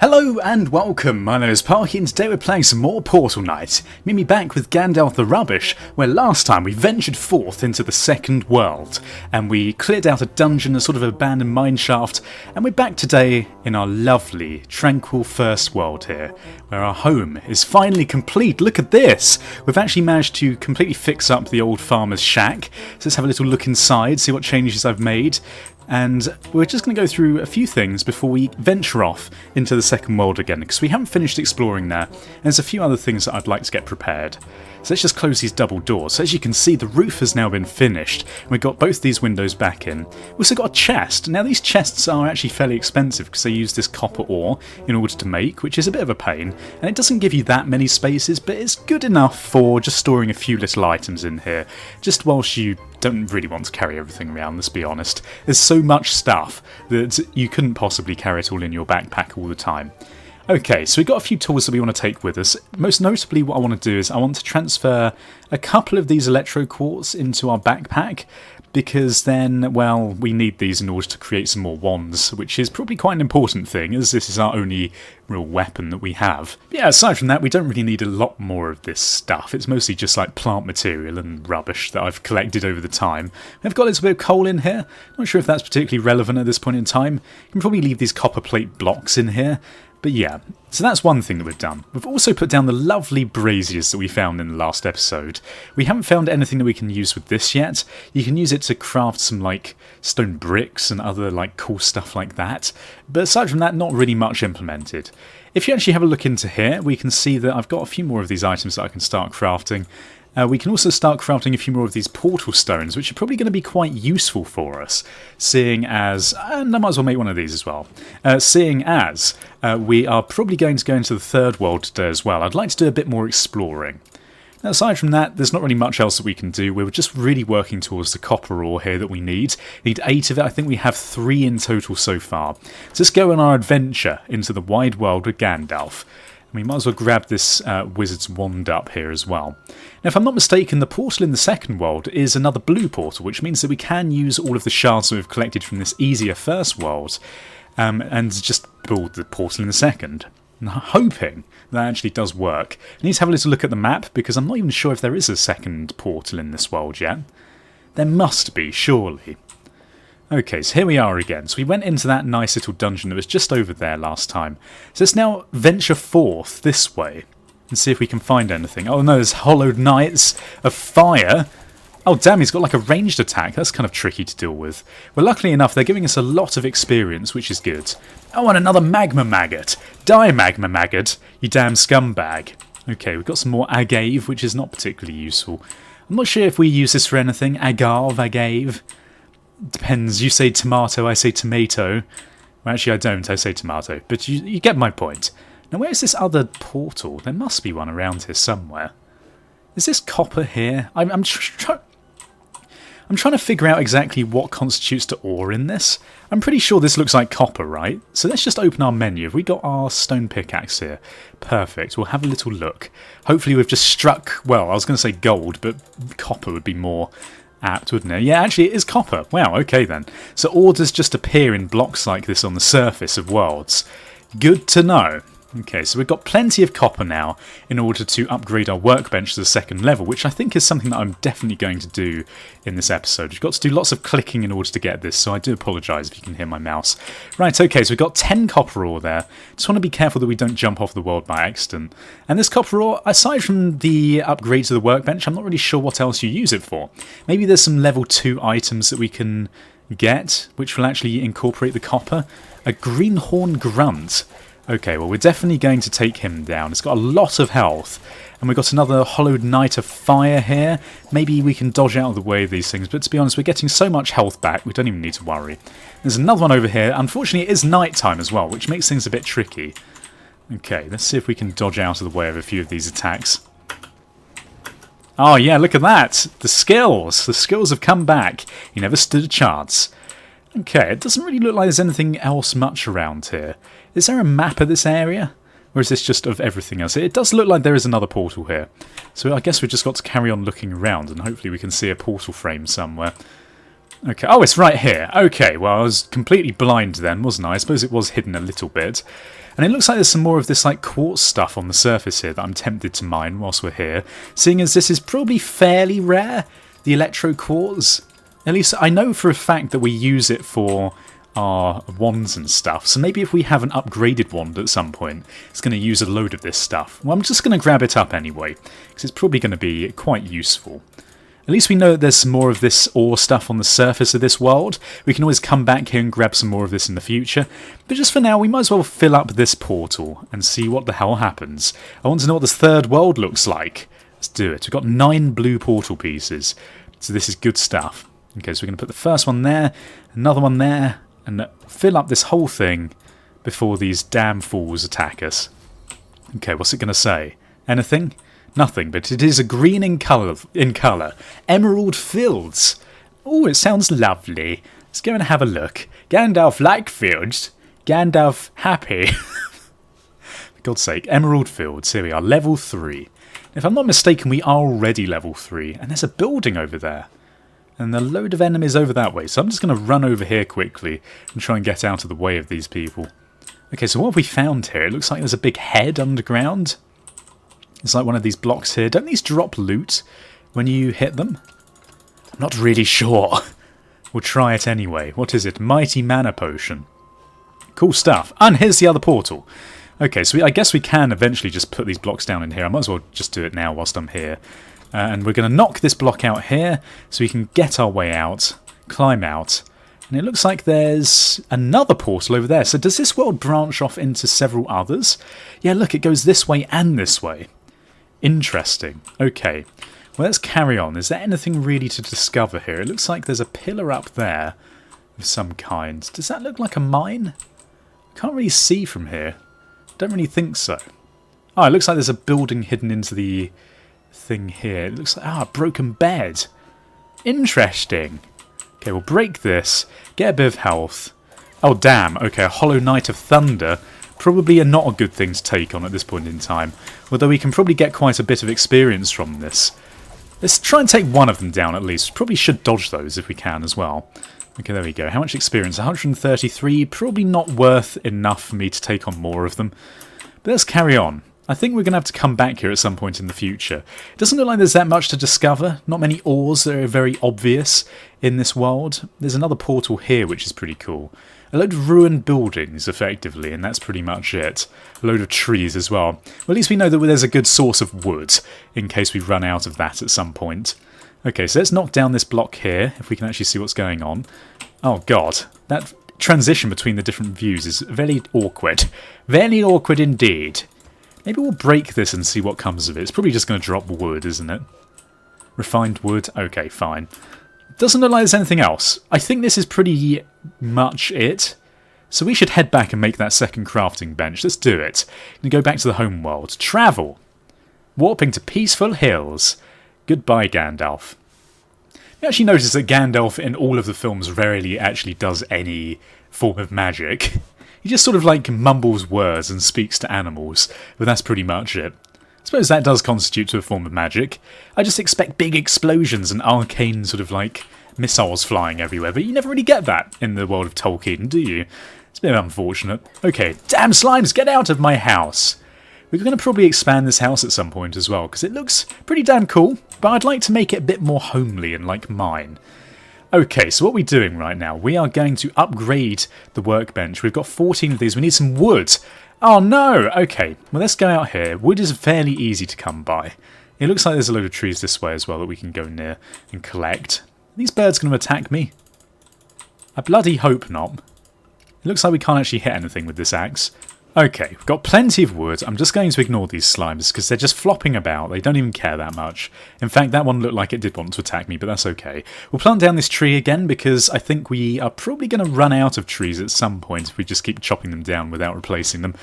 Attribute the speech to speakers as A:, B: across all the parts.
A: Hello and welcome, my name is Parky and today we're playing some more Portal Knight. Meet me back with Gandalf the Rubbish, where last time we ventured forth into the second world and we cleared out a dungeon, a sort of abandoned mineshaft, and we're back today in our lovely, tranquil first world here, where our home is finally complete. Look at this! We've actually managed to completely fix up the old farmer's shack, so let's have a little look inside, see what changes I've made. And we're just going to go through a few things before we venture off into the second world again, because we haven't finished exploring there, and there's a few other things that I'd like to get prepared. So let's just close these double doors. So as you can see, the roof has now been finished, and we've got both these windows back in. We've also got a chest. Now these chests are actually fairly expensive because they use this copper ore in order to make, which is a bit of a pain, and it doesn't give you that many spaces, but it's good enough for just storing a few little items in here, just whilst you don't really want to carry everything around, let's be honest. There's so much stuff that you couldn't possibly carry it all in your backpack all the time. Okay, so we've got a few tools that we want to take with us. Most notably what I want to do is I want to transfer a couple of these electro quartz into our backpack, because then, well, we need these in order to create some more wands, which is probably quite an important thing, as this is our only real weapon that we have. But yeah, aside from that, we don't really need a lot more of this stuff. It's mostly just like plant material and rubbish that I've collected over the time. I've got a little bit of coal in here. Not sure if that's particularly relevant at this point in time. You can probably leave these copper plate blocks in here. But yeah, so that's one thing that we've done. We've also put down the lovely braziers that we found in the last episode. We haven't found anything that we can use with this yet. You can use it to craft some like stone bricks and other like cool stuff like that. But aside from that, not really much implemented. If you actually have a look into here, we can see that I've got a few more of these items that I can start crafting. We can also start crafting a few more of these portal stones, which are probably going to be quite useful for us, seeing as, and I might as well make one of these as well, seeing as we are probably going to go into the third world today as well. I'd like to do a bit more exploring. Now, aside from that, there's not really much else that we can do. We're just really working towards the copper ore here that we need. We need 8 of it. I think we have 3 in total so far. So let's go on our adventure into the wide world with Gandalf. We might as well grab this wizard's wand up here as well. Now, if I'm not mistaken, the portal in the second world is another blue portal, which means that we can use all of the shards that we've collected from this easier first world and just build the portal in the second. And I'm hoping that actually does work. I need to have a little look at the map, because I'm not even sure if there is a second portal in this world yet. There must be, surely. Okay, so here we are again. So we went into that nice little dungeon that was just over there last time. So let's now venture forth this way and see if we can find anything. Oh no, there's hollowed knights of fire. Oh damn, he's got like a ranged attack. That's kind of tricky to deal with. Well, luckily enough, they're giving us a lot of experience, which is good. Oh, and another magma maggot. Die, magma maggot, you damn scumbag. Okay, we've got some more agave, which is not particularly useful. I'm not sure if we use this for anything. Agave. Depends, you say tomato, I say tomato. Well, actually I don't, I say tomato. But you get my point. Now where's this other portal? There must be one around here somewhere. Is this copper here? I'm trying to figure out exactly what constitutes to ore in this. I'm pretty sure this looks like copper, right? So let's just open our menu. Have we got our stone pickaxe here? Perfect, we'll have a little look. Hopefully we've just struck, well, I was going to say gold, but copper would be more apt, wouldn't it? Yeah, actually it is copper. Wow, okay then. So ore does just appear in blocks like this on the surface of worlds. Good to know. Okay, so we've got plenty of copper now in order to upgrade our workbench to the second level, which I think is something that I'm definitely going to do in this episode. We've got to do lots of clicking in order to get this, so I do apologise if you can hear my mouse. Right, okay, so we've got 10 copper ore there. Just want to be careful that we don't jump off the world by accident. And this copper ore, aside from the upgrade to the workbench, I'm not really sure what else you use it for. Maybe there's some level 2 items that we can get, which will actually incorporate the copper. A greenhorn grunt. Okay, well we're definitely going to take him down. It's got a lot of health. And we've got another hollowed knight of fire here. Maybe we can dodge out of the way of these things. But to be honest, we're getting so much health back, we don't even need to worry. There's another one over here. Unfortunately, it is night time as well, which makes things a bit tricky. Okay, let's see if we can dodge out of the way of a few of these attacks. Oh yeah, look at that! The skills! The skills have come back. You never stood a chance. Okay, it doesn't really look like there's anything else much around here. Is there a map of this area? Or is this just of everything else? It does look like there is another portal here. So I guess we've just got to carry on looking around and hopefully we can see a portal frame somewhere. Okay, oh, it's right here. Okay, well, I was completely blind then, wasn't I? I suppose it was hidden a little bit. And it looks like there's some more of this like quartz stuff on the surface here that I'm tempted to mine whilst we're here, seeing as this is probably fairly rare, the electro quartz. At least I know for a fact that we use it for our wands and stuff, so maybe if we have an upgraded wand at some point, it's going to use a load of this stuff. Well, I'm just going to grab it up anyway, because it's probably going to be quite useful. At least we know that there's some more of this ore stuff on the surface of this world. We can always come back here and grab some more of this in the future. But just for now, we might as well fill up this portal and see what the hell happens. I want to know what this third world looks like. Let's do it. We've got 9 blue portal pieces, so this is good stuff. Okay, so we're going to put the first one there, another one there, and fill up this whole thing before these damn fools attack us. Okay, what's it going to say? Anything? Nothing, but it is a green in colour. Emerald fields. Oh, it sounds lovely. Let's go and have a look. Gandalf like fields. Gandalf happy. For God's sake, emerald fields. Here we are, level 3. If I'm not mistaken, we are already level 3. And there's a building over there. And a load of enemies over that way. So I'm just going to run over here quickly and try and get out of the way of these people. Okay, so what have we found here? It looks like there's a big head underground. It's like one of these blocks here. Don't these drop loot when you hit them? I'm not really sure. We'll try it anyway. What is it? Mighty Mana Potion. Cool stuff. And here's the other portal. Okay, so I guess we can eventually just put these blocks down in here. I might as well just do it now whilst I'm here. And we're going to knock this block out here so we can get our way out, climb out. And it looks like there's another portal over there. So does this world branch off into several others? Yeah, look, it goes this way and this way. Interesting. Okay, well, let's carry on. Is there anything really to discover here? It looks like there's a pillar up there of some kind. Does that look like a mine? I can't really see from here. Don't really think so. Oh, it looks like there's a building hidden into the thing here. It looks like, a broken bed. Interesting. Okay, we'll break this, get a bit of health. Oh, damn. Okay, a Hollow Knight of Thunder. Probably not a good thing to take on at this point in time, although we can probably get quite a bit of experience from this. Let's try and take one of them down at least. Probably should dodge those if we can as well. Okay, there we go. How much experience? 133. Probably not worth enough for me to take on more of them. But let's carry on. I think we're going to have to come back here at some point in the future. It doesn't look like there's that much to discover. Not many ores that are very obvious in this world. There's another portal here which is pretty cool. A load of ruined buildings, effectively, and that's pretty much it. A load of trees as well. Well, at least we know that there's a good source of wood, in case we run out of that at some point. Okay, so let's knock down this block here, if we can actually see what's going on. Oh god, that transition between the different views is very awkward. Very awkward indeed. Maybe we'll break this and see what comes of it. It's probably just going to drop wood, isn't it? Refined wood? Okay, fine. Doesn't look like there's anything else. I think this is pretty much it. So we should head back and make that second crafting bench. Let's do it. And go back to the home world. Travel. Warping to peaceful hills. Goodbye, Gandalf. You actually notice that Gandalf in all of the films rarely actually does any form of magic. He just sort of like mumbles words and speaks to animals, but that's pretty much it. I suppose that does constitute to a form of magic. I just expect big explosions and arcane sort of like missiles flying everywhere, but you never really get that in the world of Tolkien, do you? It's a bit unfortunate. Okay, damn slimes, get out of my house! We're going to probably expand this house at some point as well, because it looks pretty damn cool, but I'd like to make it a bit more homely and like mine. Okay, so what are we doing right now? We are going to upgrade the workbench. We've got 14 of these. We need some wood. Oh no! Okay, well let's go out here. Wood is fairly easy to come by. It looks like there's a load of trees this way as well that we can go near and collect. Are these birds going to attack me? I bloody hope not. It looks like we can't actually hit anything with this axe. Okay, we've got plenty of wood. I'm just going to ignore these slimes because they're just flopping about. They don't even care that much. In fact, that one looked like it did want to attack me, but that's okay. We'll plant down this tree again because I think we are probably going to run out of trees at some point if we just keep chopping them down without replacing them.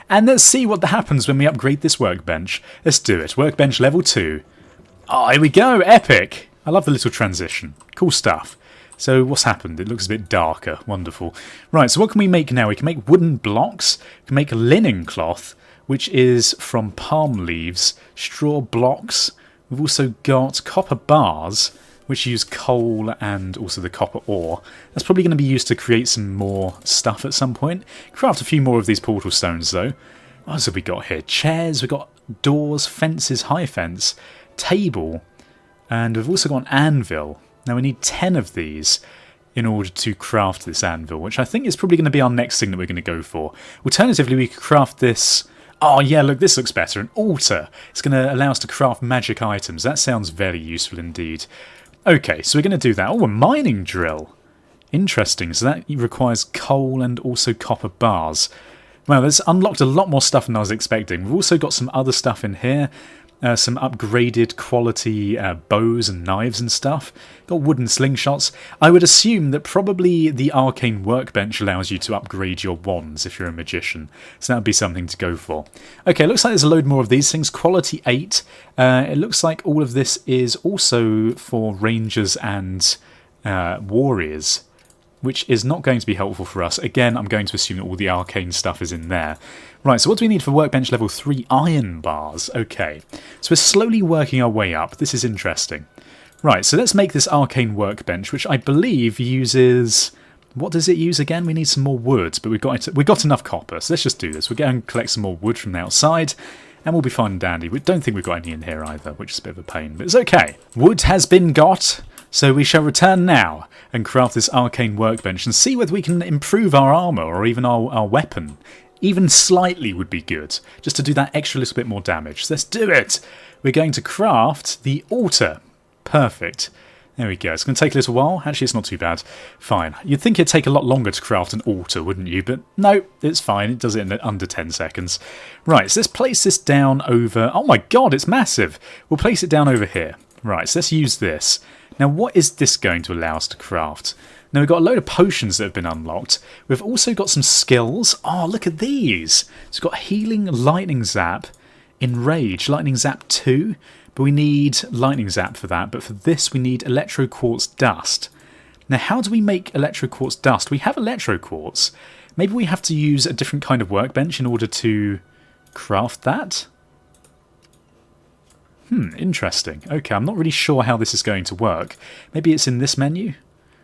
A: And let's see what happens when we upgrade this workbench. Let's do it. Workbench level 2. Oh, here we go. Epic. I love the little transition. Cool stuff. So what's happened? It looks a bit darker. Wonderful. Right, so what can we make now? We can make wooden blocks. We can make linen cloth, which is from palm leaves. Straw blocks. We've also got copper bars. which use coal and also the copper ore. That's probably going to be used to create some more stuff at some point. Craft a few more of these portal stones though. What else have we got here? Chairs, we've got doors, fences, high fence, table, and we've also got an anvil. Now we need 10 of these in order to craft this anvil, which I think is probably going to be our next thing that we're going to go for. Alternatively, we could craft this... Oh yeah, look, this looks better. An altar. It's going to allow us to craft magic items. That sounds very useful indeed. Okay, so we're going to do that. Oh, a mining drill. Interesting. So that requires coal and also copper bars. Well, that's unlocked a lot more stuff than I was expecting. We've also got some other stuff in here. Some upgraded quality bows and knives and stuff. Got wooden slingshots. I would assume that probably the Arcane Workbench allows you to upgrade your wands if you're a magician. So that would be something to go for. Okay, looks like there's a load more of these things. Quality 8. It looks like all of this is also for rangers and warriors, which is not going to be helpful for us. Again, I'm going to assume that all the arcane stuff is in there. Right, so what do we need for workbench level 3? Iron bars. Okay, so we're slowly working our way up. This is interesting. Right, so let's make this arcane workbench, which I believe uses... What does it use again? We need some more wood, but we've got enough copper, so let's just do this. We'll go and collect some more wood from the outside, and we'll be fine and dandy. We don't think we've got any in here either, which is a bit of a pain, but it's okay. Wood has been got, so we shall return now and craft this arcane workbench and see whether we can improve our armour or even our weapon. Even slightly would be good, just to do that extra little bit more damage. So let's do it! We're going to craft the altar. Perfect. There we go. It's going to take a little while. Actually, it's not too bad. Fine. You'd think it'd take a lot longer to craft an altar, wouldn't you? But no, it's fine. It does it in under 10 seconds. Right, so let's place this down over... Oh my god, it's massive! We'll place it down over here. Right, so let's use this. Now, what is this going to allow us to craft? Now, we've got a load of potions that have been unlocked. We've also got some skills. Oh, look at these. So we've got Healing, Lightning Zap, Enrage, Lightning Zap 2. But we need Lightning Zap for that. But for this, we need Electro Quartz Dust. Now, how do we make Electro Quartz Dust? We have Electro Quartz. Maybe we have to use a different kind of workbench in order to craft that? Interesting. Okay, I'm not really sure how this is going to work. Maybe it's in this menu?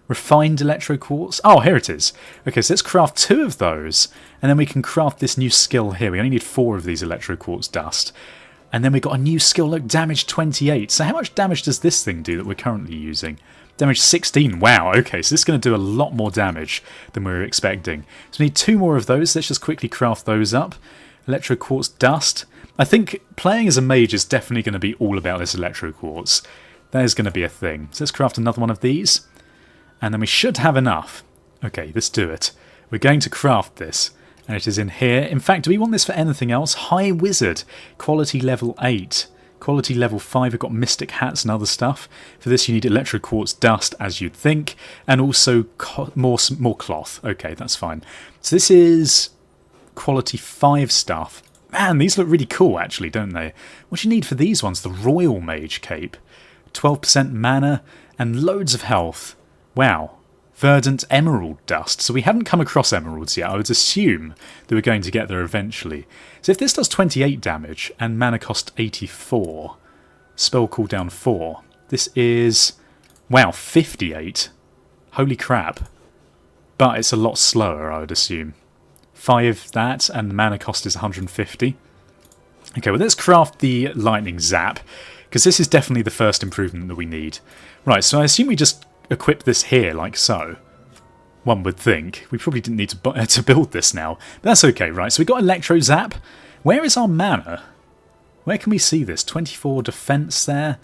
A: Refined Electro Quartz. Oh, here it is. Okay, so let's craft 2 of those, and then we can craft this new skill here. We only need 4 of these Electro Quartz Dust. And then we've got a new skill, look, damage 28. So how much damage does this thing do that we're currently using? Damage 16. Wow, okay, so this is going to do a lot more damage than we were expecting. So we need 2 more of those. Let's just quickly craft those up. Electro Quartz Dust. I think playing as a mage is definitely going to be all about this Electro Quartz. That is going to be a thing. So let's craft another one of these. And then we should have enough. Okay, let's do it. We're going to craft this. And it is in here. In fact, do we want this for anything else? High Wizard. Quality level 8. Quality level 5. We've got Mystic Hats and other stuff. For this you need Electro Quartz Dust, as you'd think. And also more cloth. Okay, that's fine. So this is quality 5 stuff. Man, these look really cool, actually, don't they? What do you need for these ones? The Royal Mage Cape. 12% mana and loads of health. Wow. Verdant Emerald Dust. So we haven't come across emeralds yet. I would assume that we're going to get there eventually. So if this does 28 damage and mana cost 84, spell cooldown 4, this is, wow, 58. Holy crap. But it's a lot slower, I would assume. 5 that, and the mana cost is 150. Okay, well let's craft the Lightning Zap, because this is definitely the first improvement that we need. Right, so I assume we just equip this here, like so. One would think. We probably didn't need to build this now, but that's okay, right? So we've got Electro Zap. Where is our mana? Where can we see this? 24 defense there.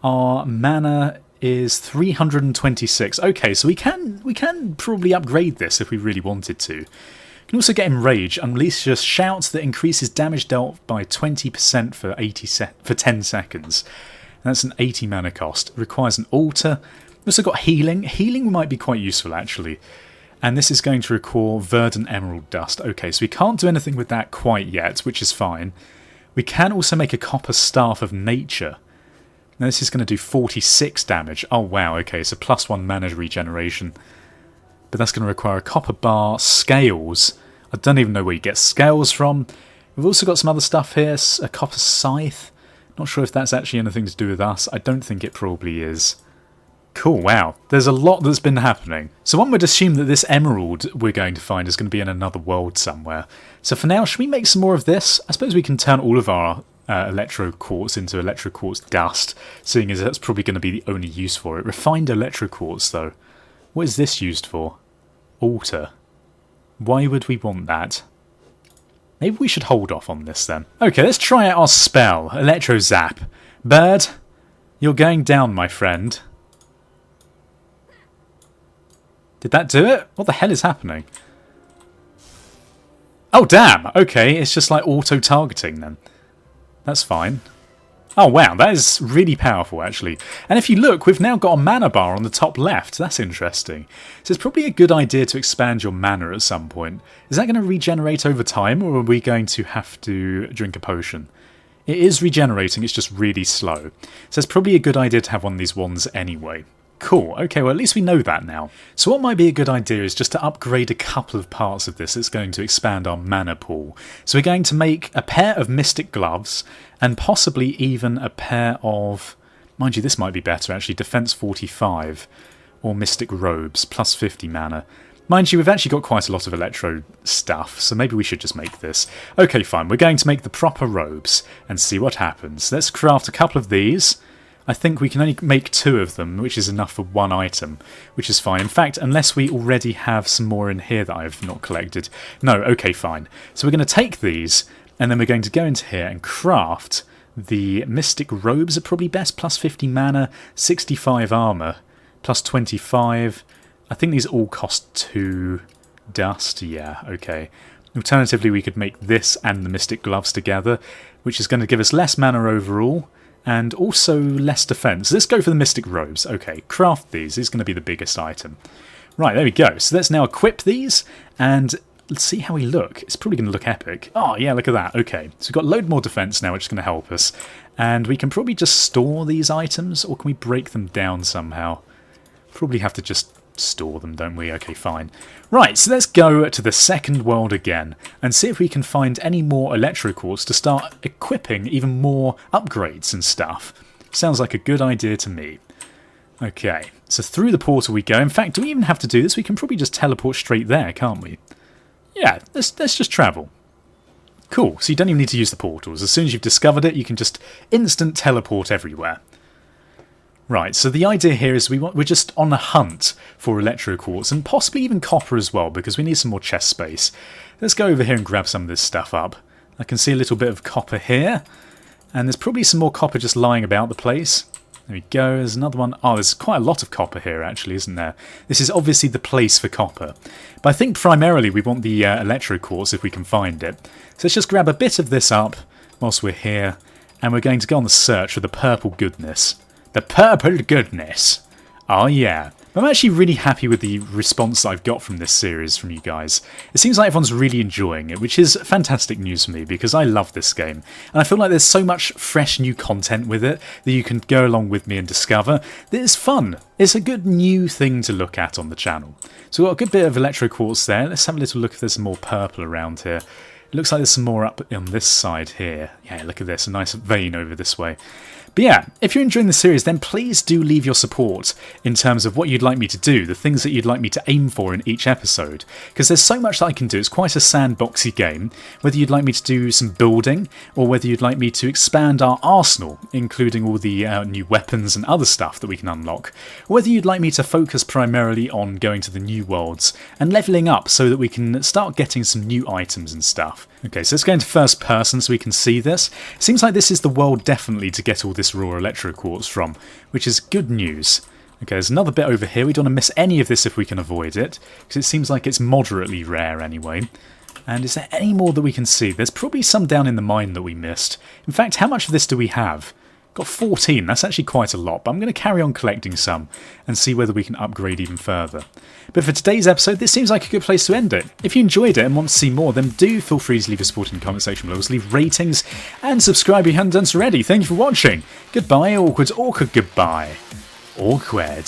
A: Our mana is 326. Okay, so we can probably upgrade this if we really wanted to. We can also get Enrage. Unleash a shout that increases damage dealt by 20% for 10 seconds. And that's an 80 mana cost. It requires an altar. We've also got Healing. Healing might be quite useful, actually. And this is going to require Verdant Emerald Dust. Okay, so we can't do anything with that quite yet, which is fine. We can also make a Copper Staff of Nature. Now this is going to do 46 damage. Oh wow, okay, so +1 mana regeneration. But that's going to require a copper bar, scales. I don't even know where you get scales from. We've also got some other stuff here, a copper scythe. Not sure if that's actually anything to do with us. I don't think it probably is. Cool, wow. There's a lot that's been happening. So one would assume that this emerald we're going to find is going to be in another world somewhere. So for now, should we make some more of this? I suppose we can turn all of our electro quartz into electro quartz dust, seeing as that's probably going to be the only use for it. Refined electro quartz, though. What is this used for? Altar. Why would we want that? Maybe we should hold off on this then. Okay, let's try out our spell. Electro Zap. Bird, you're going down, my friend. Did that do it? What the hell is happening? Oh, damn! Okay, it's just like auto-targeting then. That's fine. Oh, wow, that is really powerful, actually. And if you look, we've now got a mana bar on the top left. That's interesting. So it's probably a good idea to expand your mana at some point. Is that going to regenerate over time, or are we going to have to drink a potion? It is regenerating, it's just really slow. So it's probably a good idea to have one of these wands anyway. Cool, okay, well at least we know that now. So what might be a good idea is just to upgrade a couple of parts of this that's going to expand our mana pool. So we're going to make a pair of Mystic Gloves, and possibly even a pair of... Mind you, this might be better actually, Defense 45, or Mystic Robes, plus 50 mana. Mind you, we've actually got quite a lot of electro stuff, so maybe we should just make this. Okay, fine, we're going to make the proper robes, and see what happens. Let's craft a couple of these. I think we can only make 2 of them, which is enough for 1 item, which is fine. In fact, unless we already have some more in here that I've not collected. No, okay, fine. So we're going to take these, and then we're going to go into here and craft the Mystic Robes are probably best, plus 50 mana, 65 armour, plus 25. I think these all cost 2 dust. Yeah, okay. Alternatively, we could make this and the Mystic Gloves together, which is going to give us less mana overall, and also less defense. Let's go for the Mystic Robes. Okay, craft these. This is going to be the biggest item. Right, there we go. So let's now equip these, and let's see how we look. It's probably going to look epic. Oh, yeah, look at that. Okay, so we've got a load more defense now, which is going to help us. And we can probably just store these items, or can we break them down somehow? Probably have to just store them, don't we? Okay, fine. Right, so let's go to the second world again and see if we can find any more electro quartz to start equipping even more upgrades and stuff. Sounds like a good idea to me. Okay, so through the portal we go. In fact, do we even have to do this? We can probably just teleport straight there, can't we? Yeah, let's just travel. Cool, so you don't even need to use the portals. As soon as you've discovered it, you can just instant teleport everywhere. Right, so the idea here is we're just on a hunt for electro quartz and possibly even copper as well, because we need some more chest space. Let's go over here and grab some of this stuff up. I can see a little bit of copper here, and there's probably some more copper just lying about the place. There we go, there's another one. Oh, there's quite a lot of copper here actually, isn't there? This is obviously the place for copper. But I think primarily we want the electro quartz if we can find it. So let's just grab a bit of this up whilst we're here, and we're going to go on the search for the purple goodness. The purple goodness. Oh yeah. I'm actually really happy with the response that I've got from this series from you guys. It seems like everyone's really enjoying it, which is fantastic news for me because I love this game. And I feel like there's so much fresh new content with it that you can go along with me and discover. It's fun. It's a good new thing to look at on the channel. So we've got a good bit of electro quartz there. Let's have a little look if there's some more purple around here. It looks like there's some more up on this side here. Yeah, look at this. A nice vein over this way. But yeah, if you're enjoying the series, then please do leave your support in terms of what you'd like me to do, the things that you'd like me to aim for in each episode. Because there's so much that I can do. It's quite a sandboxy game. Whether you'd like me to do some building, or whether you'd like me to expand our arsenal, including all the new weapons and other stuff that we can unlock. Or whether you'd like me to focus primarily on going to the new worlds and leveling up so that we can start getting some new items and stuff. Okay, so let's go into first person so we can see this. It seems like this is the world definitely to get all this raw electro quartz from, which is good news. Okay, there's another bit over here. We don't want to miss any of this if we can avoid it, because it seems like it's moderately rare anyway. And is there any more that we can see? There's probably some down in the mine that we missed. In fact, how much of this do we have? Got 14, that's actually quite a lot, but I'm going to carry on collecting some and see whether we can upgrade even further. But for today's episode, this seems like a good place to end it. If you enjoyed it and want to see more, then do feel free to leave a support in the comment section below, leave ratings and subscribe if you haven't done so already. Thank you for watching. Goodbye, awkward, goodbye. Awkward.